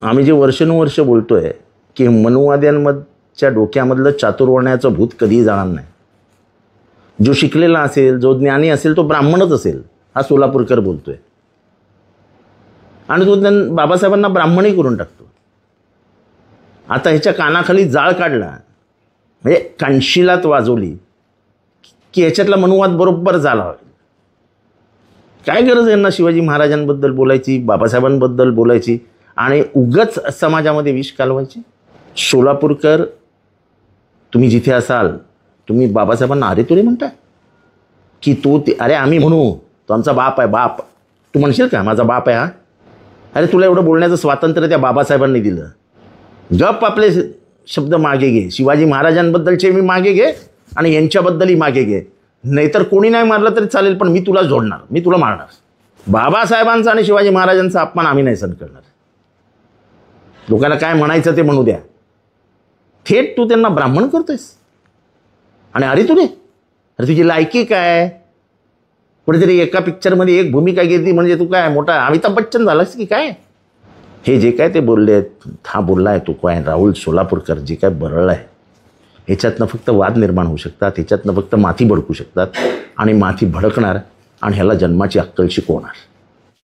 आम्ही जे वर्षानुवर्ष बोलतोय की मनुवाद्यांच्या डोक्यामधलं चातुर्वर्ण्याचं भूत कधीही जाणार नाही. जो शिकलेला असेल, जो ज्ञानी असेल, तो ब्राह्मणच असेल, हा सोलापूरकर बोलतोय. आणि तो बाबासाहेबांना ब्राह्मणही करून टाकतो. आता ह्याच्या कानाखाली जाळ काढला, म्हणजे कानशिलात वाजवली की ह्याच्यातला मनुवाद बरोबर झाला. काय गरज आहे यांना शिवाजी महाराजांबद्दल बोलायची, बाबासाहेबांबद्दल बोलायची आणि उगाच समाजामध्ये विष कालवायची. सोलापूरकर, तुम्ही जिथे असाल, तुम्ही बाबासाहेबांना अरे तुरे म्हणताय की तो ते, अरे आम्ही म्हणू तो आमचा बाप आहे. बाप तू म्हणशील का माझा बाप आहे हा? अरे तुला एवढं बोलण्याचं स्वातंत्र्य त्या बाबासाहेबांनी दिलं. गप आपले शब्द मागे घे. शिवाजी महाराजांबद्दलचे मी मागे घे आणि यांच्याबद्दलही मागे घे. नाहीतर कोणी नाही मारलं तरी चालेल, पण मी तुला जोडणार, मी तुला मारणार. बाबासाहेबांचा आणि शिवाजी महाराजांचा अपमान आम्ही नाही सहन करणार. लोकांना काय म्हणायचं ते म्हणू द्या. थेट तू त्यांना ब्राह्मण करतोयस आणि अरे तुरे, अरे तुझी लायकी काय? कुठेतरी एका पिक्चरमध्ये एक भूमिका घेतली म्हणजे तू काय मोठा अमिताभ बच्चन झालास की काय? हे जे काय ते बोलले, हा बोलला आहे तो काय राहुल सोलापूरकर, जे काय बरळलं आहे, ह्याच्यातनं फक्त वाद निर्माण होऊ शकतात, ह्याच्यातनं फक्त माथी भडकू शकतात आणि माथी भडकणार आणि ह्याला जन्माची अक्कल शिकवणार.